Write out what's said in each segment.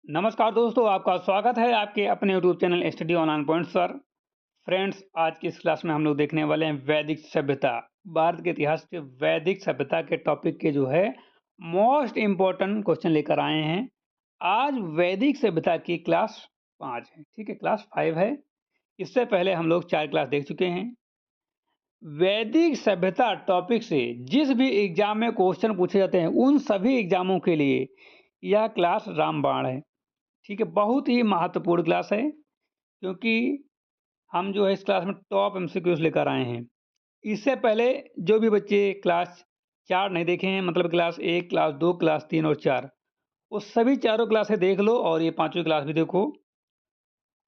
नमस्कार दोस्तों, आपका स्वागत है आपके अपने YouTube channel study online points पर। फ्रेंड्स, आज की इस क्लास में हम लोग देखने वाले हैं वैदिक सभ्यता। भारत के इतिहास के वैदिक सभ्यता के टॉपिक के जो है मोस्ट इम्पोर्टेंट क्वेश्चन लेकर आए हैं। आज वैदिक सभ्यता की क्लास 5 है, ठीक है, क्लास 5 है। इससे पहले हम लोग 4 क्लास देख चुके हैं। वैदिक सभ्यता टॉपिक से जिस भी एग्जाम में क्वेश्चन पूछे जाते हैं, उन सभी एग्जामों के लिए यह क्लास रामबाण है। ठीक है, बहुत ही महत्वपूर्ण क्लास है क्योंकि हम जो है इस क्लास में टॉप एमसीक्यूज लेकर आए हैं। इससे पहले जो भी बच्चे क्लास 4 नहीं देखे हैं, मतलब क्लास 1, क्लास 2, क्लास 3 और 4, वो सभी चारों क्लासें देख लो और ये पांचवी क्लास भी देखो।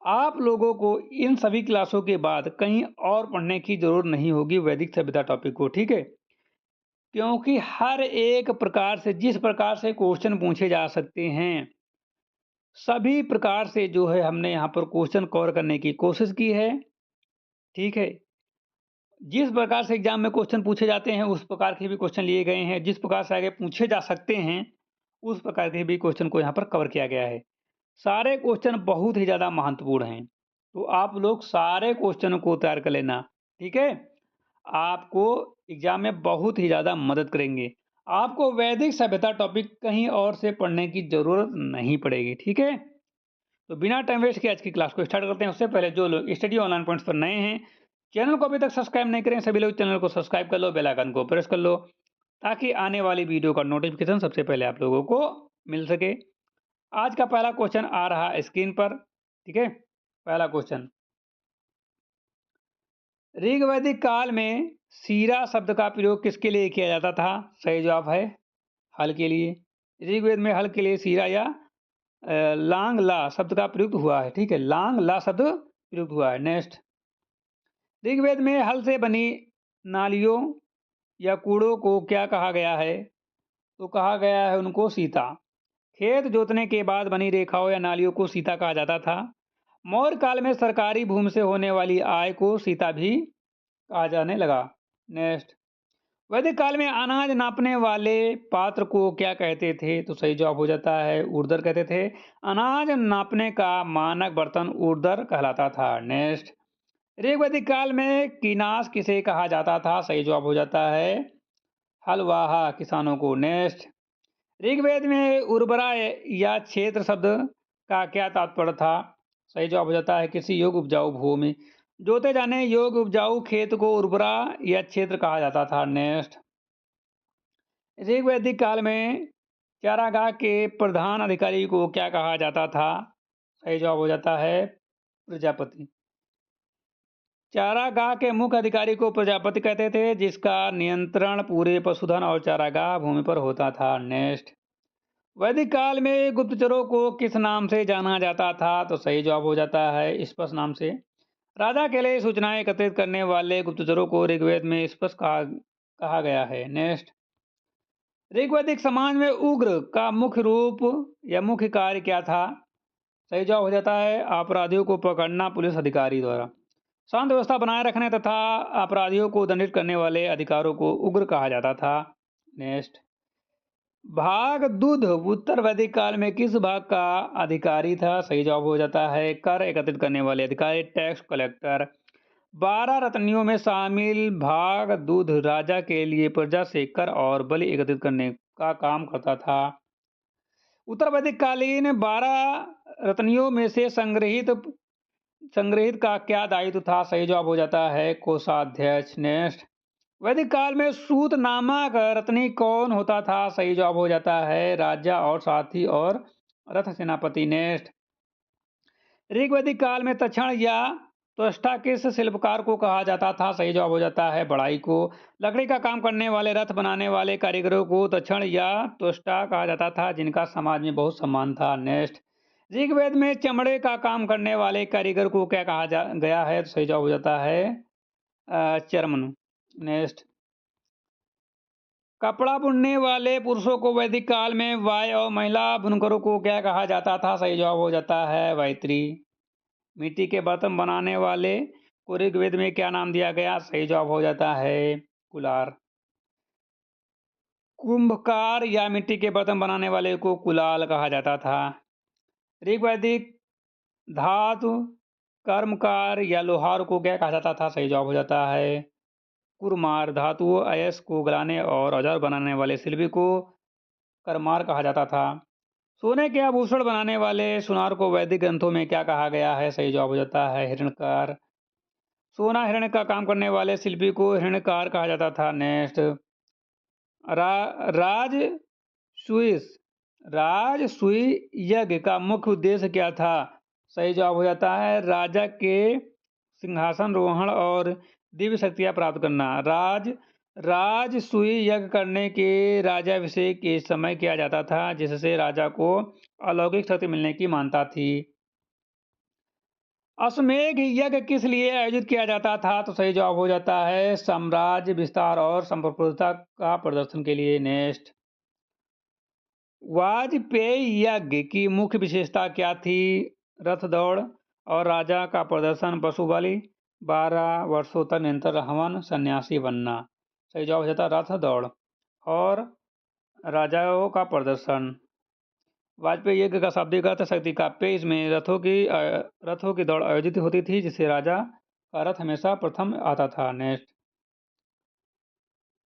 आप लोगों को इन सभी क्लासों के बाद कहीं और पढ़ने की जरूरत नहीं होगी वैदिक सभ्यता टॉपिक को, ठीक है, क्योंकि हर एक प्रकार से जिस प्रकार से क्वेश्चन पूछे जा सकते हैं, सभी प्रकार से जो है हमने यहाँ पर क्वेश्चन कवर करने की कोशिश की है। ठीक है, जिस प्रकार से एग्जाम में क्वेश्चन पूछे जाते हैं उस प्रकार के भी क्वेश्चन लिए गए हैं, जिस प्रकार से आगे पूछे जा सकते हैं उस प्रकार के भी क्वेश्चन को यहाँ पर कवर किया गया है। सारे क्वेश्चन बहुत ही ज़्यादा महत्वपूर्ण हैं, तो आप लोग सारे क्वेश्चनों को तैयार कर लेना। ठीक है, आपको एग्जाम में बहुत ही ज़्यादा मदद करेंगे। आपको वैदिक सभ्यता टॉपिक कहीं और से पढ़ने की ज़रूरत नहीं पड़ेगी। ठीक है, तो बिना टाइम वेस्ट किए आज की क्लास को स्टार्ट करते हैं। उससे पहले जो लोग स्टडी ऑनलाइन पॉइंट्स पर नए हैं, चैनल को अभी तक सब्सक्राइब नहीं करें, सभी लोग चैनल को सब्सक्राइब कर लो, बेल आइकन को प्रेस कर लो ताकि आने वाली वीडियो का नोटिफिकेशन सबसे पहले आप लोगों को मिल सके। आज का पहला क्वेश्चन आ रहा है स्क्रीन पर। ठीक है, पहला क्वेश्चन, ऋग्वैदिक काल में सीरा शब्द का प्रयोग किसके लिए किया जाता था? सही जवाब है हल के लिए। ऋग्वेद में हल के लिए सीरा या लांग ला शब्द का प्रयुक्त हुआ है। ठीक है, लांग ला शब्द प्रयुक्त हुआ है। नेक्स्ट, ऋग्वेद में हल से बनी नालियों या कूड़ों को क्या कहा गया है? तो कहा गया है उनको सीता। खेत जोतने के बाद बनी रेखाओं या नालियों को सीता कहा जाता था। मौर्य काल में सरकारी भूमि से होने वाली आय को सीता भी कहा जाने लगा। नेक्स्ट, वैदिक काल में अनाज नापने वाले पात्र को क्या कहते थे? तो सही जवाब हो जाता है ऊर्ध्वर कहते थे। अनाज नापने का मानक बर्तन ऊर्ध्वर कहलाता था। नेक्स्ट, ऋग्वैदिक काल में कीनास किसे कहा जाता था? सही जवाब हो जाता है हलवाहा, किसानों को। नेक्स्ट, ऋग्वेद में उर्वरा या क्षेत्र शब्द का क्या तात्पर्य था? सही जवाब हो जाता है कृषि योग्य उपजाऊ भूमि। जोते जाने योग्य उपजाऊ खेत को उर्वरा या क्षेत्र कहा जाता था। नेक्स्ट, ऋग्वैदिक काल में चारागाह के प्रधान अधिकारी को क्या कहा जाता था? सही जवाब हो जाता है प्रजापति। चारागाह के मुख्य अधिकारी को प्रजापति कहते थे, जिसका नियंत्रण पूरे पशुधन और चारागाह भूमि पर होता था। नेक्स्ट, वैदिक काल में गुप्तचरों को किस नाम से जाना जाता था? तो सही जवाब हो जाता है स्पष्ट नाम से। राजा के लिए सूचनाएं एकत्रित करने वाले गुप्तचरों को ऋग्वेद में स्पष्ट कहा गया है। नेक्स्ट, ऋग्वैदिक समाज में उग्र का मुख्य रूप या मुख्य कार्य क्या था? सही जवाब हो जाता है अपराधियों को पकड़ना पुलिस अधिकारी द्वारा। शांत व्यवस्था बनाए रखने तथा अपराधियों को दंडित करने वाले अधिकारों को उग्र कहा जाता था। नेक्स्ट, भाग दुध उत्तर वैदिक काल में किस भाग का अधिकारी था? सही जवाब हो जाता है कर एकत्रित करने वाले अधिकारी, टैक्स कलेक्टर। 12 रत्नियों में शामिल भाग दूध राजा के लिए प्रजा से कर और बलि एकत्रित करने का काम करता था। उत्तर वैदिक कालीन 12 रत्नियों में से संग्रहित संग्रहित का क्या दायित्व था? सही जवाब हो जाता है कोषाध्यक्ष। नेक्स्ट, वैदिक काल में सूत नामक रत्नी कौन होता था? सही जवाब हो जाता है राजा और साथी और रथ सेनापति। नेक्स्ट, ऋग्वैदिक काल में तक्षण या त्वष्टा किस शिल्पकार को कहा जाता था? सही जवाब हो जाता है बढ़ाई को। लकड़ी का काम करने वाले रथ बनाने वाले कारीगरों को तक्षण या त्वष्टा कहा जाता था, जिनका समाज में बहुत सम्मान था। नेक्स्ट, ऋग्वेद में चमड़े का काम करने वाले कारीगर को क्या कहा गया है? तो सही जवाब हो जाता है चर्मन। नेक्स्ट, कपड़ा बुनने वाले पुरुषों को वैदिक काल में वाय और महिला बुनकरों को क्या कहा जाता था? सही जवाब हो जाता है वायत्री। मिट्टी के बर्तन बनाने वाले को ऋग्वेद में क्या नाम दिया गया? सही जवाब हो जाता है कुलार। कुंभकार या मिट्टी के बर्तन बनाने वाले को कुलाल कहा जाता था। ऋग्वैदिक धातु कर्मकार या लोहार को क्या कहा जाता था? सही जवाब हो जाता है कुरमार। धातु अयस्क को गलाने और औजार बनाने वाले शिल्पी को करमार कहा जाता था। सोने के आभूषण बनाने वाले सुनार को वैदिक ग्रंथों में क्या कहा गया है? सही जवाब हो जाता है हिरण्यकार। सोना हिरण का काम करने वाले शिल्पी को हिरण्यकार कहा जाता था। नेक्स्ट, राजसूय राजसूय यज्ञ का मुख्य उद्देश्य क्या था? सही जवाब हो जाता है राजा के सिंहासन रोहण और दिव्य शक्तियां प्राप्त करना। राजसूय यज्ञ करने के राजाभिषेक के समय किया जाता था, जिससे राजा को अलौकिक शक्ति मिलने की मान्यता थी। अश्वमेध यज्ञ किस लिए आयोजित किया जाता था? तो सही जवाब हो जाता है साम्राज्य विस्तार और संप्रभुता का प्रदर्शन के लिए। नेक्स्ट, वाजपेयी यज्ञ की मुख्य विशेषता क्या थी? रथ दौड़ और राजा का प्रदर्शन, पशु बलि, 12 वर्षों तक निरंतर हवन, सन्यासी बनना। सही जवाब हो जाता है रथ दौड़ और राजाओं का प्रदर्शन। वाजपेयी यज्ञ का शाब्दिक अर्थ शक्ति का पेय। इसमें रथों की दौड़ आयोजित होती थी, जिससे राजा का रथ हमेशा प्रथम आता था। नेक्स्ट,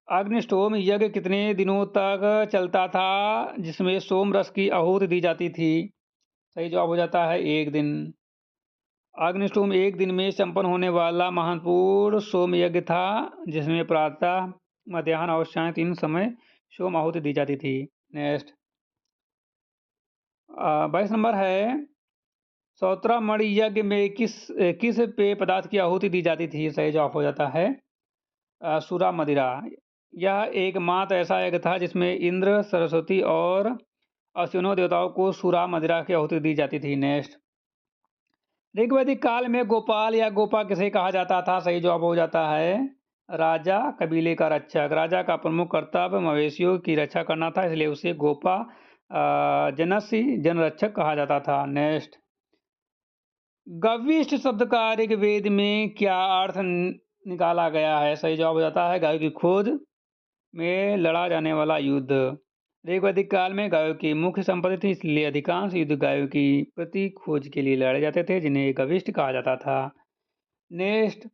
अग्निष्टोम यज्ञ कितने दिनों तक चलता था, जिसमें सोम रस की आहुति दी जाती थी? सही जवाब हो जाता है 1 दिन। अग्निष्टोम 1 दिन में संपन्न होने वाला महत्वपूर्ण सोम यज्ञ था, जिसमें प्रातः, मध्याह्न और सायं 3 समय सोम आहुति दी जाती थी। नेक्स्ट, 22 नंबर है, सौत्रमणि यज्ञ में किस पेय पदार्थ की आहुति दी जाती थी? सही जवाब हो जाता है सुरा मदिरा। यह एकमात्र ऐसा यज्ञ था जिसमें इंद्र, सरस्वती और अश्विनों देवताओं को सुरा मदिरा की आहुति दी जाती थी। नेक्स्ट, ऋग्वैदिक काल में गोपाल या गोपा किसे कहा जाता था? सही जवाब हो जाता है राजा, कबीले का रक्षक। राजा का प्रमुख कर्तव्य मवेशियों की रक्षा करना था, इसलिए उसे गोपा जनसी जनरक्षक कहा जाता था। नेक्स्ट, गविष्ट शब्द का ऋग्वेद में क्या अर्थ निकाला गया है? सही जवाब हो जाता है गायों की खोज में लड़ा जाने वाला युद्ध। ऋग्वैदिक काल में गायों की मुख्य संपत्ति थी, इसलिए अधिकांश युद्ध गायों की प्रति खोज के लिए लड़े जाते थे, जिन्हें गविष्ट कहा जाता था। नेक्स्ट,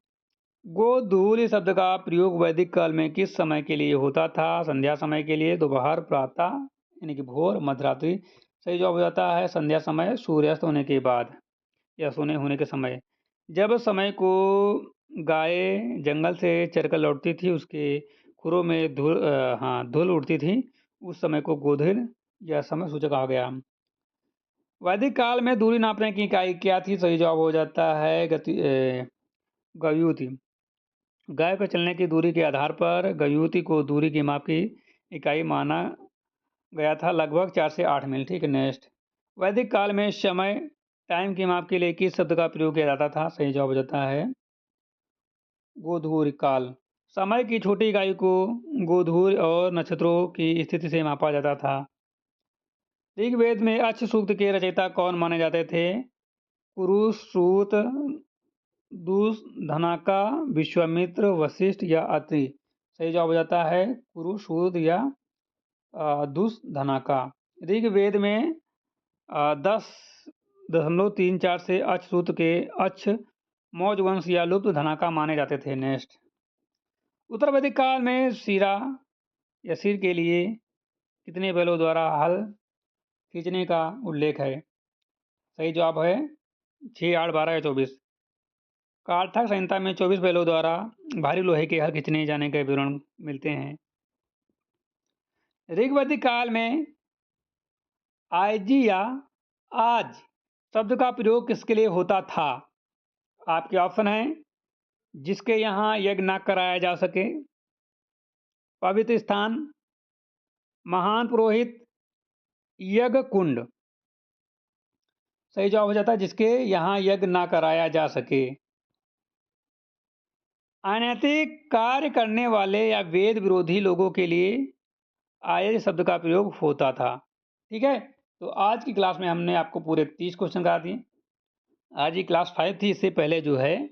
गोधूली शब्द का प्रयोग वैदिक काल में किस समय के लिए होता था? संध्या समय के लिए, दोपहर, प्रातः यानी कि भोर, मध्यरात्रि। सही जवाब हो जाता है संध्या समय, सूर्यास्त होने के बाद या सोने होने के समय। जब समय को गाय जंगल से चरकर लौटती थी, उसके खुरों में धूल उड़ती थी, उस समय को गोधन या समय सूचक कहा गया। वैदिक काल में दूरी नापने की इकाई क्या थी? सही जवाब हो जाता है गयुति। गाय को चलने की दूरी के आधार पर गयुति को दूरी की माप की इकाई माना गया था, लगभग 4 से 8 मील। ठीक है। नेक्स्ट, वैदिक काल में समय टाइम की माप के लिए किस शब्द का प्रयोग किया जाता था? सही जवाब हो जाता है गोधूर काल। समय की छोटी इकाई को गोधूर और नक्षत्रों की स्थिति से मापा जाता था। ऋग्वेद में अक्ष सूक्त के रचयिता कौन माने जाते थे? कुरु, सूत, दूस, धनाका, विश्वामित्र, वशिष्ठ या अत्रि। सही जवाब हो जाता है कुरु, सूत या दूस, धनाका। ऋग्वेद में 10.34 से अक्ष सूत्र के अक्ष मौज वंश या लुप्त धनाका माने जाते थे। नेक्स्ट, उत्तर वैदिक काल में सिरा या सिर के लिए कितने बैलों द्वारा हल खींचने का उल्लेख है? सही जवाब है 6, 8, 12 या 24। कार्थक संहिता में 24 बैलों द्वारा भारी लोहे के हल खींचने जाने के विवरण मिलते हैं। ऋग्वैदिक काल में आयजी या आज शब्द का प्रयोग किसके लिए होता था? आपके ऑप्शन हैं जिसके यहाँ यज्ञ न कराया जा सके, पवित्र स्थान, महान पुरोहित, यज्ञ कुंड। सही जवाब हो जाता है जिसके यहाँ यज्ञ ना कराया जा सके। अनैतिक कार्य करने वाले या वेद विरोधी लोगों के लिए आयज शब्द का प्रयोग होता था। ठीक है, तो आज की क्लास में हमने आपको पूरे 30 क्वेश्चन करा दिए। आज ही क्लास 5 थी, इससे पहले जो है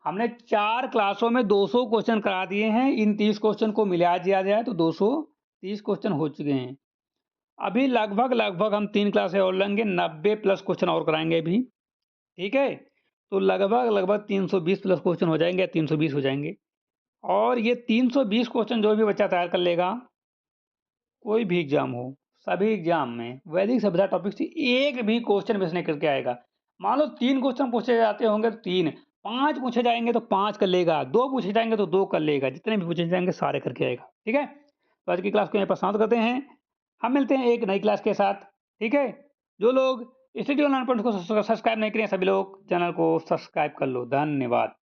हमने 4 क्लासों में 200 क्वेश्चन करा दिए हैं। इन 30 क्वेश्चन को मिला दिया जाए तो 230 क्वेश्चन हो चुके हैं। अभी लगभग हम 3 क्लासें और लेंगे, 90 प्लस क्वेश्चन और कराएँगे अभी, ठीक है? तो लगभग 320 प्लस क्वेश्चन हो जाएँगे या 320 हो जाएँगे। और ये 320 क्वेश्चन जो भी बच्चा तैयार कर लेगा, कोई भी एग्ज़ाम हो, सभी एग्ज़ाम में वैदिक सभ्यता टॉपिक से एक भी क्वेश्चन मिस नहीं करके आएगा। मान लो 3 क्वेश्चन पूछे जाते होंगे तो 3, 5 पूछे जाएँगे तो 5 कर लेगा, 2 पूछे जाएँगे तो 2 कर लेगा, जितने भी पूछे जाएँगे सारे करके आएगा, ठीक है? तो आज की क्लास को यहीं पर समाप्त करते हैं। हम मिलते हैं एक नई क्लास के साथ, ठीक है? जो लोग स्टडी ऑनलाइन पॉइंट्स को सब्सक्राइब नहीं किए हैं, सभी लोग चैनल को सब्सक्राइब कर लो। धन्यवाद।